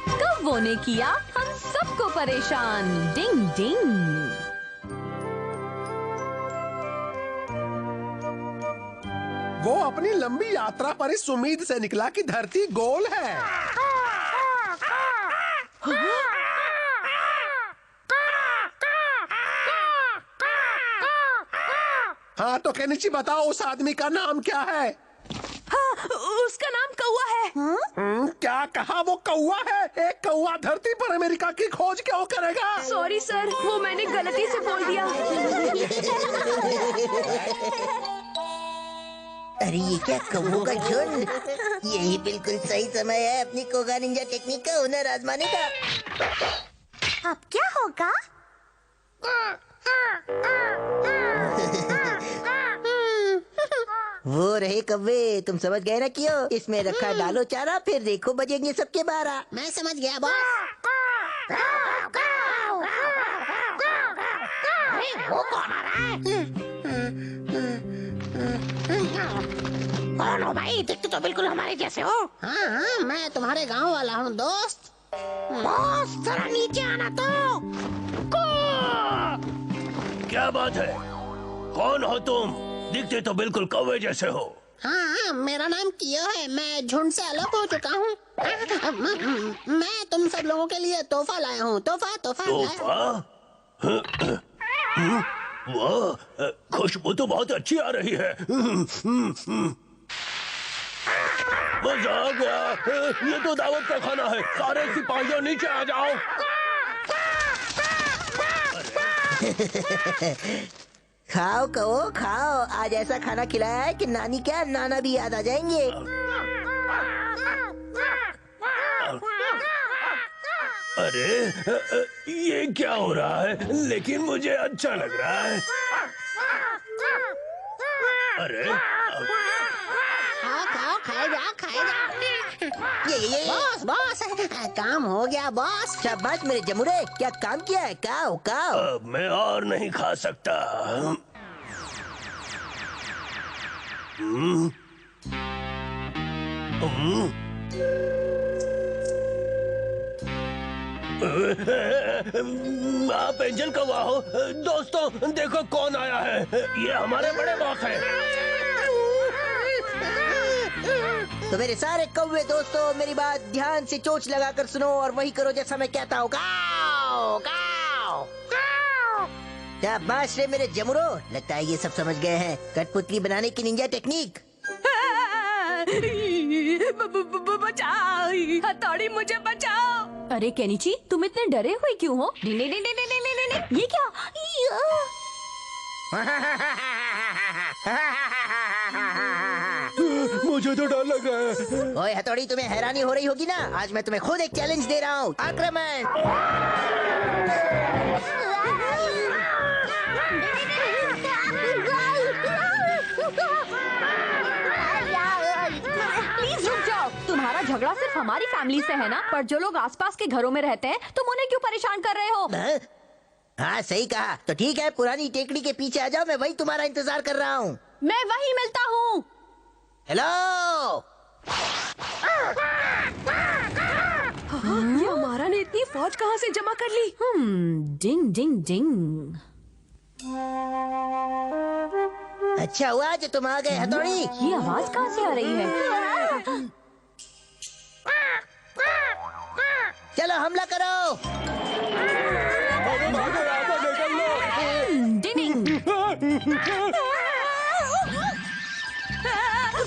कौवों ने किया हम सबको परेशान। डिंग डिंग। वो अपनी लंबी यात्रा पर इस उम्मीद से निकला कि धरती गोल है। हाँ तो केनिची बताओ उस आदमी का नाम क्या है? हाँ, उसका नाम कौवा है। क्या कहा? वो कौवा है? एक कौवा धरती पर अमेरिका की खोज क्यों करेगा? सॉरी सर, वो मैंने गलती से बोल दिया। अरे ये क्या कौवों का झुंड। यही बिल्कुल सही समय है अपनी कोगा निंजा टेक्निक का हुनर आजमाने का। अब क्या होगा? वो रहे कौवे, तुम समझ गए ना क्यों? इसमें रखा डालो चारा, फिर देखो बजेंगे सबके 12। मैं समझ गया बॉस। वो कौन आ रहा है? कौन हो भाई? दिखते तो बिल्कुल हमारे जैसे हो। हाँ हाँ, मैं तुम्हारे गांव वाला हूँ दोस्त। बॉस जरा नीचे आना तो। क्या बात है? कौन हो तुम? दिखते तो बिल्कुल कौवे जैसे हो। हाँ, मेरा नाम कियो है। मैं झुंड से अलग हो चुका हूँ। मैं तुम सब लोगों के लिए तोहफा लाया हूँ। तोहफा तोहफा? वाह, खुशबू तो बहुत अच्छी आ रही है। मजा आ गया। ये तो दावत का खाना है। सारे सिपाहियों नीचे आ जाओ। खाओ कहो खाओ, आज ऐसा खाना खिलाया है कि नानी क्या नाना भी याद आ जाएंगे। अरे ये क्या हो रहा है? लेकिन मुझे अच्छा लग रहा है। अरे खाओ, खाए जा। ये बॉस, काम हो गया बॉस। शाबाश मेरे जमुरे, क्या काम किया है? खाओ। अब मैं और नहीं खा सकता। आप एंजल कौवा हो? दोस्तों देखो कौन आया है। ये हमारे बड़े बॉस हैं। तो मेरे सारे कौवे दोस्तों, मेरी बात ध्यान से चोंच लगाकर सुनो और वही करो जैसा मैं कहता हूँ। शाबाश रे मेरे जमुरो, लगता है ये सब समझ गए हैं कठपुतली बनाने की निंजा टेक्निक। बचाओ, हथौड़ी मुझे बचाओ। अरे केनिची, तुम इतने डरे हुए क्यों हो? ये क्या? मुझे तो डर लग रहा है। ओए हथौड़ी, तुम्हें हैरानी हो रही होगी ना, आज मैं तुम्हें खुद एक चैलेंज दे रहा हूँ। आक्रमण। प्लीज रुक जाओ। तुम्हारा झगड़ा सिर्फ हमारी फैमिली से है ना, पर जो लोग आसपास के घरों में रहते हैं तुम उन्हें क्यों परेशान कर रहे हो? हाँ सही कहा। तो ठीक है, पुरानी टेकड़ी के पीछे आ जाओ, मैं वही तुम्हारा इंतजार कर रहा हूँ। मैं वही मिलता हूँ। हेलो। ये हमारा ने इतनी फौज कहाँ से जमा कर ली? डिंग डिंग डिंग। अच्छा हुआ जो तुम आ गए हथौड़ी। ये आवाज कहाँ से आ रही है? चलो हमला करो। डिंग।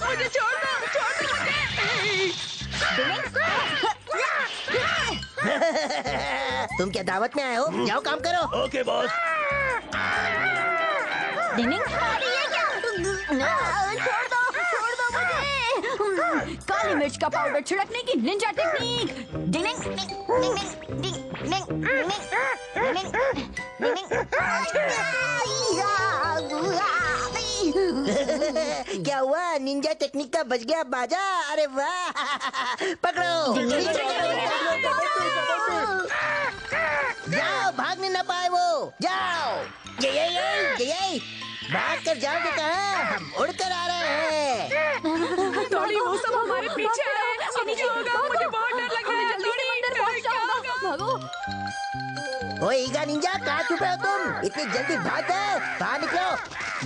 मुझे छोड़ दो तुम क्या दावत में आए हो? जाओ काम करो। Okay boss. छोड़ दो मुझे। काली मिर्च का पाउडर छिड़कने की निंजा टेक्निक। क्या हुआ? निंजा टेक्निक का बच गया बाजा। अरे वाह। पकड़ो। जाओ, भागने न पाए वो। जाओ। ये भाग कर जाओ तो कहा, हम उड़कर आ रहे हैं। थोड़ी वो सब हमारे पीछे है। अब क्या होगा? मुझे बहुत डर लग रहा है। जल्दी से मंदिर ओए ईगा निंजा, कहाँ छुपे हो तुम? इतनी जल्दी भाग गए? बाहर निकलो,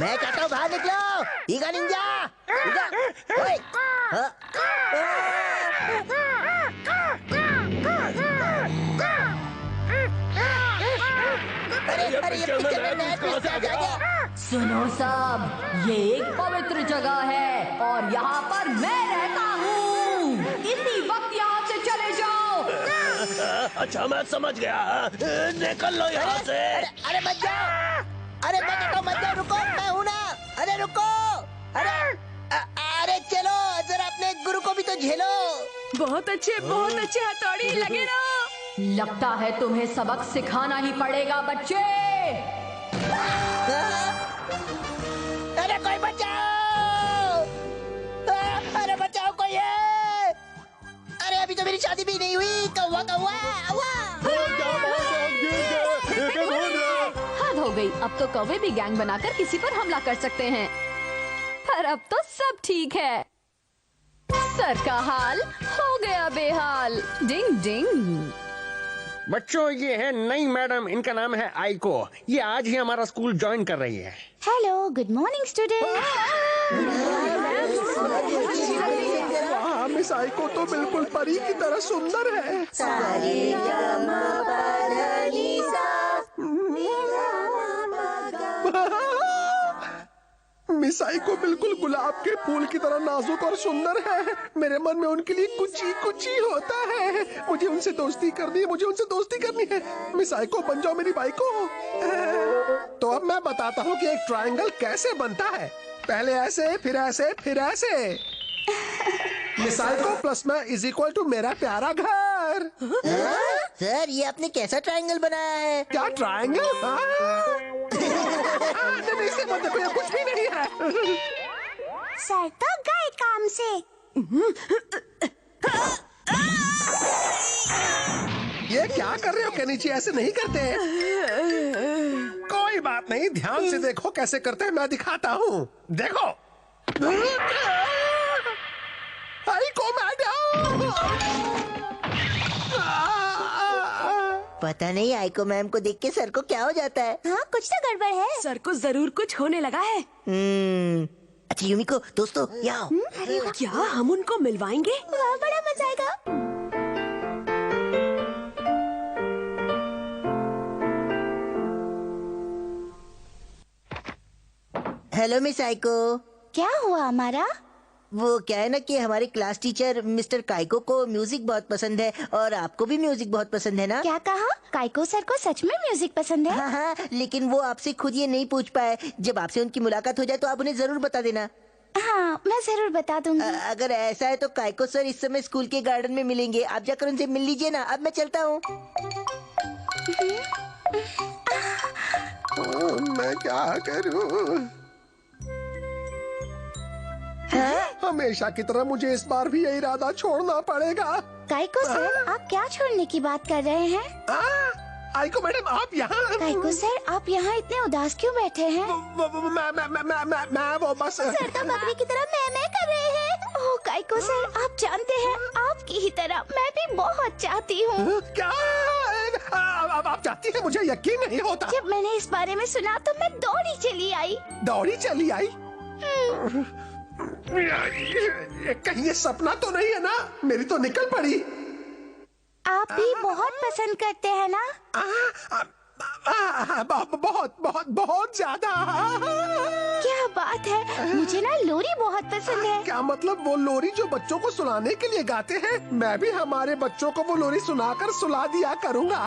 मैं कहता हूँ बाहर निकलो। ईगा निंजा, ईगा, ओए, अरे अरे ये पिक्चर में नया ट्विस्ट आ गया। सुनो सब, ये एक पवित्र जगह है और यहाँ पर मैं रहता हूँ। इसी वक्त यहाँ से चले जाओ। अच्छा मैं समझ गया, निकल लो यहाँ से। अरे मत जाओ, अरे मैं कहता हूँ मत जाओ, रुको, मैं हूँ ना। अरे रुको, अरे चलो जरा अपने गुरु को भी तो झेलो। बहुत अच्छे हथौड़ी, लगे रहो। लगता है तुम्हें सबक सिखाना ही पड़ेगा बच्चे। अरे कोई बचाओ, अरे बचाओ कोई है। अरे अभी तो मेरी शादी भी नहीं हुई। कौवा कौवा हद हो गई, अब तो कौवे भी गैंग बनाकर किसी पर हमला कर सकते हैं। पर अब तो सब ठीक है। सर का हाल हो गया बेहाल। डिंग डिंग। बच्चों ये है नई मैडम, इनका नाम है आइको। ये आज ही हमारा स्कूल ज्वाइन कर रही है। Hello, good morning student. वाह, मिस आइको तो बिल्कुल परी की तरह सुंदर है। मिस आइको बिल्कुल गुलाब के फूल की तरह नाजुक और सुंदर है। मेरे मन में उनके लिए कुछ ही होता है। मुझे उनसे दोस्ती करनी है, मिस आइको बन जाओ मेरी बाइको। तो अब मैं बताता हूँ कि एक ट्रायंगल कैसे बनता है। पहले ऐसे, फिर ऐसे, फिर ऐसे। मिस आइको प्लस मैं इज इक्वल टू मेरा प्यारा घर। सर ये आपने कैसा ट्रायंगल बनाया है? क्या ट्रायंगल? नहीं, इससे मत देखो, ये कुछ भी नहीं है। सर तो गए काम से। ये क्या कर रहे हो केनिची? ऐसे नहीं करते। कोई बात नहीं, ध्यान से देखो कैसे करते हैं, मैं दिखाता हूँ। देखो। आइको मैडम। पता नहीं आइको मैम को देख के सर को क्या हो जाता है। हाँ, कुछ तो गड़बड़ है। सर को जरूर कुछ होने लगा है। अच्छा यूमिको, दोस्तों यहाँ आओ। क्या हम उनको मिलवाएंगे? वाह, बड़ा मजा आएगा। Hello miss आइको। क्या हुआ हमारा? वो क्या है ना कि हमारे क्लास टीचर मिस्टर काइको को म्यूजिक बहुत पसंद है और आपको भी म्यूजिक बहुत पसंद है ना? क्या कहा? काइको सर को सच में म्यूजिक पसंद है? हाँ, लेकिन वो आपसे खुद ये नहीं पूछ पाए। जब आपसे उनकी मुलाकात हो जाए तो आप उन्हें जरूर बता देना। हाँ, मैं जरूर बता दूंगी। अगर ऐसा है तो काइको सर इस समय स्कूल के गार्डन में मिलेंगे, आप जाकर उनसे मिल लीजिए ना। अब मैं चलता हूँ। मैं क्या करूँ? हमेशा की तरह मुझे इस बार भी ये इरादा छोड़ना पड़ेगा। काइको सर, आप क्या छोड़ने की बात कर रहे हैं? आइको मैडम, आप यहाँ? काइको सर, आप यहाँ इतने उदास क्यों बैठे हैं? मैं वो बस। सर तो बकरी की तरह मैं कर रहे हैं। ओह काइको सर, आप जानते हैं आपकी ही तरह मैं भी बहुत चाहती हूँ। क्या? अब आप चाहती हैं? मुझे यकीन नहीं होता। जब मैंने इस बारे में सुना तो मैं दौड़ी चली आई। दौड़ी चली आई? कहीं ये सपना तो नहीं है ना? मेरी तो निकल पड़ी। आप भी बहुत पसंद करते हैं ना? बहुत बहुत बहुत ज्यादा। क्या बात है, मुझे ना लोरी बहुत पसंद है। क्या मतलब? वो लोरी जो बच्चों को सुनाने के लिए गाते हैं? मैं भी हमारे बच्चों को वो लोरी सुनाकर सुला दिया करूँगा।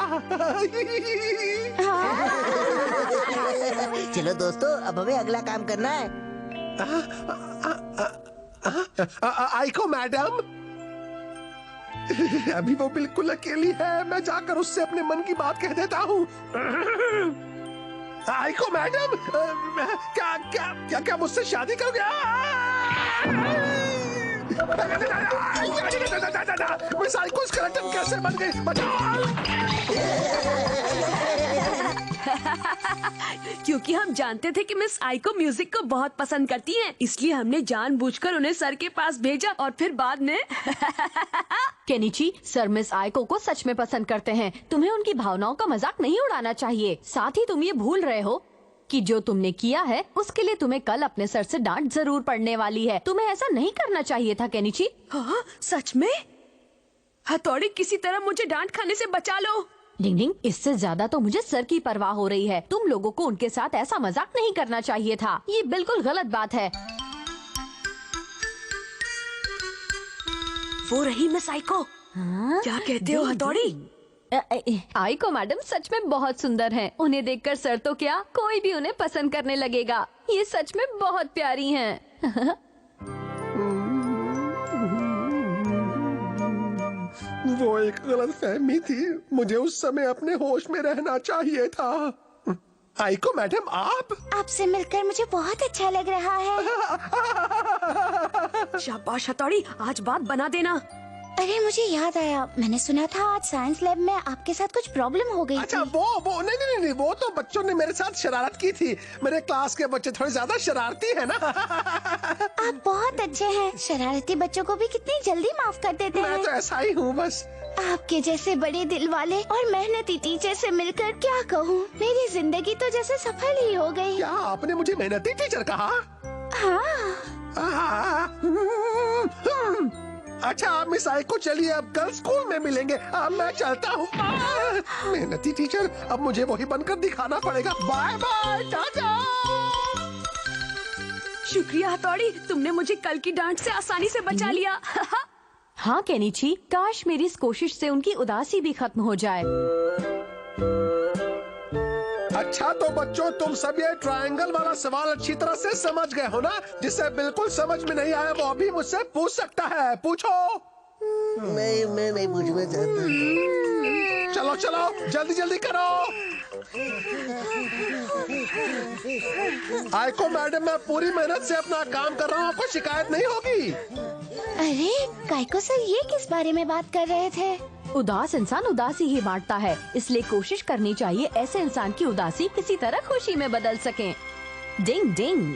चलो दोस्तों, अब हमें अगला काम करना है। आइको मैडम, अभी वो बिल्कुल अकेली है। मैं जाकर उससे अपने मन की बात कह देता हूँ। आइको मैडम, क्या क्या क्या क्या मुझसे शादी करोगे? मिस आइको स्केलेटन कैसे बन गई? बचाओ! क्योंकि हम जानते थे कि मिस आइको म्यूजिक को बहुत पसंद करती हैं, इसलिए हमने जानबूझकर उन्हें सर के पास भेजा और फिर बाद में केनिची, सर मिस आइको को सच में पसंद करते हैं। तुम्हें उनकी भावनाओं का मजाक नहीं उड़ाना चाहिए। साथ ही तुम ये भूल रहे हो कि जो तुमने किया है उसके लिए तुम्हें कल अपने सर से डांट जरूर पड़ने वाली है। तुम्हें ऐसा नहीं करना चाहिए था केनिची। हाँ, सच में? हथौड़ी, किसी तरह मुझे डांट खाने से बचा लो। डिंग डिंग, इससे ज्यादा तो मुझे सर की परवाह हो रही है। तुम लोगों को उनके साथ ऐसा मजाक नहीं करना चाहिए था। ये बिल्कुल गलत बात है। वो रही मिस आइको। क्या कहते हो हथौड़ी? आइको मैडम सच में बहुत सुंदर हैं। उन्हें देखकर सर तो क्या, कोई भी उन्हें पसंद करने लगेगा। ये सच में बहुत प्यारी हैं। वो एक गलतफहमी थी। मुझे उस समय अपने होश में रहना चाहिए था। आइको मैडम, आप? आपसे मिलकर मुझे बहुत अच्छा लग रहा है। शाबाश हथौड़ी, आज बात बना देना। अरे मुझे याद आया, मैंने सुना था आज साइंस लैब में आपके साथ कुछ प्रॉब्लम हो गई अच्छा, थी। वो नहीं, वो तो बच्चों ने मेरे साथ शरारत की थी। मेरे क्लास के बच्चे थोड़े ज्यादा शरारती हैं ना। आप बहुत अच्छे हैं। शरारती बच्चों को भी कितनी जल्दी माफ कर देते मैं हैं। तो ऐसा ही हूँ बस। आपके जैसे बड़े दिल वाले और मेहनती टीचर से मिलकर क्या कहूँ, मेरी जिंदगी तो जैसे सफल ही हो गई। क्या आपने मुझे मेहनती टीचर कहा? हाँ। अच्छा, आप मिस आइको चलिए, अब कल स्कूल में मिलेंगे। अब मैं चलता हूँ। मेहनती टीचर, अब मुझे वही बनकर दिखाना पड़ेगा। Bye bye, tata. शुक्रिया हथौड़ी, तुमने मुझे कल की डांट से आसानी से बचा लिया। हाँ केनिची, काश मेरी इस कोशिश से उनकी उदासी भी खत्म हो जाए। अच्छा तो बच्चों, तुम सब ये ट्रायंगल वाला सवाल अच्छी तरह से समझ गए हो ना? जिसे बिल्कुल समझ में नहीं आया वो अभी मुझसे पूछ सकता है। पूछो। मैं नहीं पूछना चाहता। चलो चलो, जल्दी जल्दी करो। आइको मैडम, मैं पूरी मेहनत से अपना काम कर रहा हूँ, आपको शिकायत नहीं होगी। अरे काइको सर, ये किस बारे में बात कर रहे थे? उदास इंसान उदासी ही बांटता है, इसलिए कोशिश करनी चाहिए ऐसे इंसान की उदासी किसी तरह खुशी में बदल सकें। डिंग डिंग,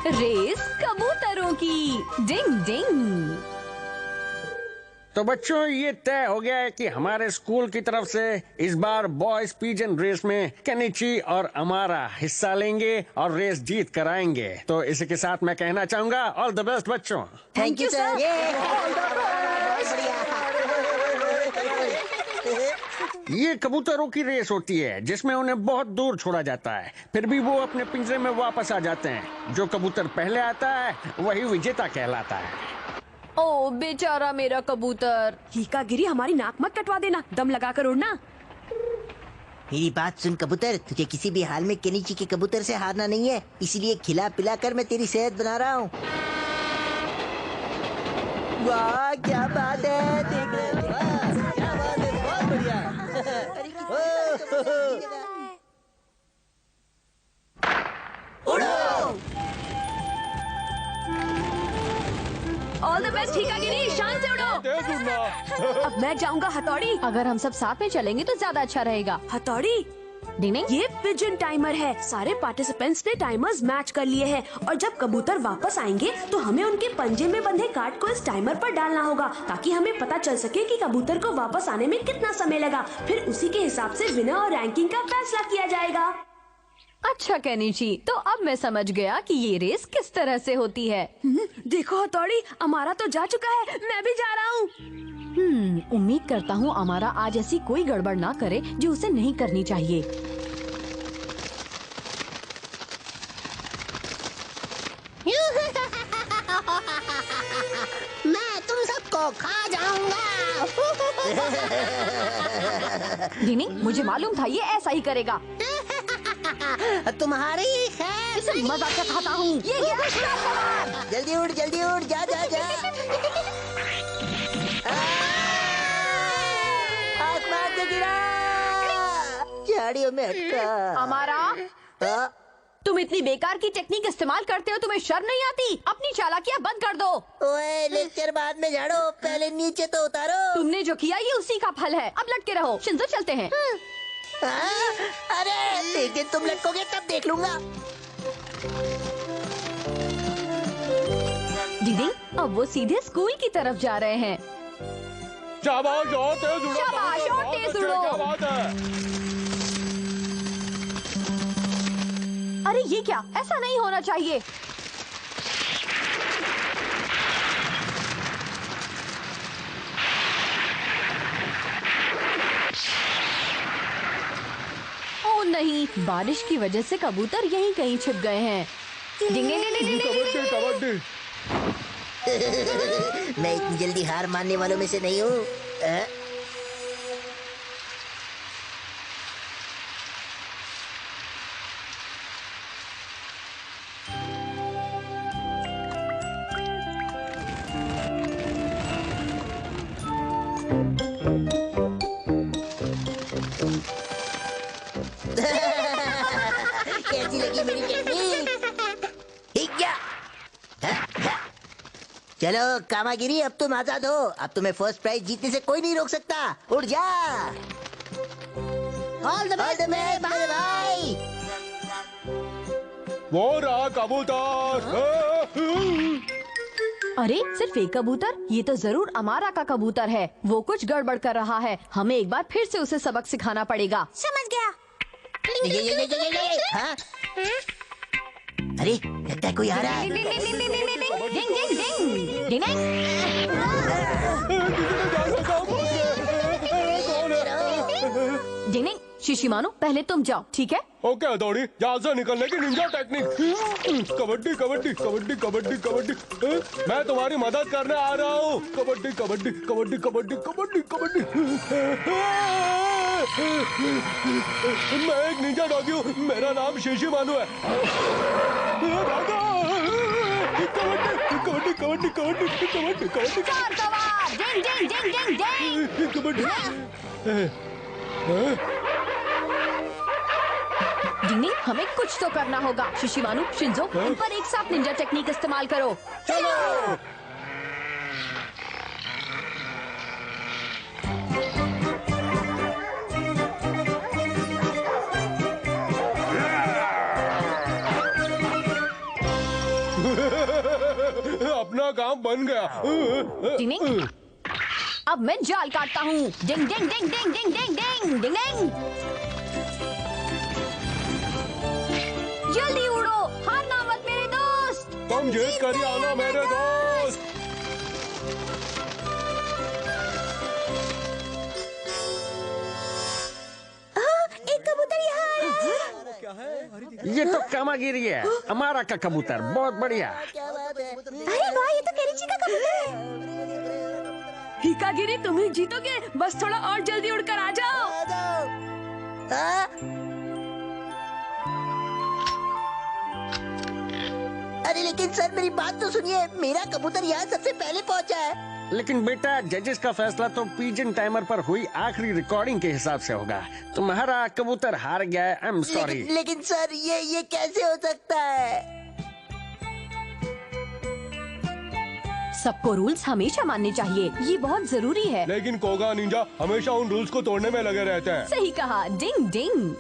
रेस कबूतरों की। डिंग डिंग। तो बच्चों, ये तय हो गया है कि हमारे स्कूल की तरफ से इस बार बॉयज पिजन रेस में केनिची और अमारा हिस्सा लेंगे और रेस जीत कर आएंगे। तो इसी के साथ मैं कहना चाहूंगा, ऑल द बेस्ट बच्चों। Thank you sir. ये कबूतरों की रेस होती है जिसमें उन्हें बहुत दूर छोड़ा जाता है, फिर भी वो अपने पिंजरे में वापस आ जाते हैं। जो कबूतर पहले आता है वही विजेता कहलाता है। ओ बेचारा मेरा कबूतर। हीका गिरी, हमारी नाक मत कटवा देना, दम लगाकर उड़ना। मेरी बात सुन कबूतर, तुझे किसी भी हाल में केनिची के कबूतर से हारना नहीं है, इसीलिए खिला पिला कर मैं तेरी सेहत बना रहा हूँ। वाह क्या बात है, देख रहे हो? वाह, क्या बात है, बहुत बढ़िया। ऑल द बेस्ट हीका गिरी, शान से उड़ो। अब मैं जाऊंगा हथौड़ी। अगर हम सब साथ में चलेंगे तो ज्यादा अच्छा रहेगा। हथौड़ी, डिंग डिंग। ये पिजन टाइमर है। सारे पार्टिसिपेंट्स ने टाइमर्स मैच कर लिए हैं और जब कबूतर वापस आएंगे तो हमें उनके पंजे में बंधे कार्ड को इस टाइमर पर डालना होगा, ताकि हमें पता चल सके कि कबूतर को वापस आने में कितना समय लगा। फिर उसी के हिसाब से विनर और रैंकिंग का फैसला किया जाएगा। अच्छा केनिची, तो अब मैं समझ गया कि ये रेस किस तरह से होती है। देखो हथौड़ी, अमारा तो जा चुका है, मैं भी जा रहा हूँ। उम्मीद करता हूँ अमारा आज ऐसी कोई गड़बड़ ना करे जो उसे नहीं करनी चाहिए। मैं तुम सबको खा जाऊंगा। डिंग डिंग, मुझे मालूम था ये ऐसा ही करेगा। तुम्हारी खैर। इसे मजाक का खाता हूँ। ये क्या? जल्दी उड़, जा जा जा। आसमान से गिरा, झाड़ियों में अटका। अमारा, तुम इतनी बेकार की टेक्निक इस्तेमाल करते हो, तुम्हें शर्म नहीं आती? अपनी चालाकियाँ बंद कर दो। ओए, लेक्चर बाद में झाड़ो, पहले नीचे तो उतारो। तुमने जो किया ये उसी का फल है। अब लटके रहो। शिंजो चलते हैं। अरे एक दिन तुम लटकोगे तब देख लूंगा। डिंग, अब वो सीधे स्कूल की तरफ जा रहे हैं। शाबाश, और तेज उड़ो। शाबाश, और बहुत तेज अच्छे, उड़ो। क्या बात है। अरे ये क्या, ऐसा नहीं होना चाहिए। ओ नहीं, बारिश की वजह से कबूतर यहीं कहीं छिप गए हैं। डिंग डिंग डिंग डिंग डिंग डिंग डिंग। कबड्डी। मैं इतनी जल्दी हार मानने वालों में से नहीं हूँ। कैसी लगी मेरी टेक्निक? हिग्या। चलो कामागिरी, अब तुम आजाद हो। अब तुम्हें फर्स्ट प्राइज जीतने से कोई नहीं रोक सकता। उड़ जा। ऑल द बेस्ट मेरे भाई। वो रहा कबूतर। अरे सिर्फ एक कबूतर? ये तो जरूर अमारा का कबूतर है। वो कुछ गड़बड़ कर रहा है। हमें एक बार फिर से उसे सबक सिखाना पड़ेगा। समझ गया। ये, हाँ? अरे लगता है कोई आ रहा है। डिंग डिंग डिंग डिंग डिंग डिंग डिंग डिंग डिंग डिंग। डिंग डिंग, शिशिमानु पहले तुम जाओ, ठीक है? ओके हथौड़ी, यहाँ से निकलने की निंजा टेक्निक। कबड्डी कबड्डी कबड्डी कबड्डी कबड्डी। मैं तुम्हारी मदद करने आ रहा हूँ। कबड्डी कबड्डी कबड्डी कबड्डी कबड्डी कबड्डी। मैं एक निंजा डॉगी हूँ। मेरा नाम शिशिमानु है। भागो। कबड्डी कबड्डी कबड्डी कबड्डी कबड्डी चार सवार, डिंग डिंग डिंग डिंग डिंग। कबड्डी। डिंग डिंग, हमें कुछ तो करना होगा। शिशिमानु, शिंजो, इन पर एक साथ निंजा टेक्निक इस्तेमाल करो। चलो। अपना काम बन गया। डिंग डिंग, अब मैं जाल काटता हूँ। डिंग डिंग डिंग डिंग डिंग डिंग डिंग डिंग डिंग। जल्दी उड़ो, हारना मत मेरे दोस्त। तुम जीत कर ही आना मेरे दोस्त। एक कबूतर यहाँ आया है। ये तो कामागिरी है। अमारा का कबूतर, बहुत बढ़िया। अरे वाह, ये तो केनिची का कबूतर है। हिकागिरी, तुम ही जीतोगे। बस थोड़ा और जल्दी उड़कर आ जाओ। अरे लेकिन सर मेरी बात तो सुनिए। मेरा कबूतर यहाँ सबसे पहले पहुँचा है। लेकिन बेटा, जजेस का फैसला तो पिजन टाइमर पर हुई आखिरी रिकॉर्डिंग के हिसाब से होगा। तुम्हारा कबूतर हार गया है। I am sorry. लेकिन सर ये कैसे हो सकता है? सबको रूल्स हमेशा मानने चाहिए, ये बहुत जरूरी है। लेकिन कोगा निंजा हमेशा उन रूल्स को तोड़ने में लगे रहते हैं। सही कहा, डिंग डिंग।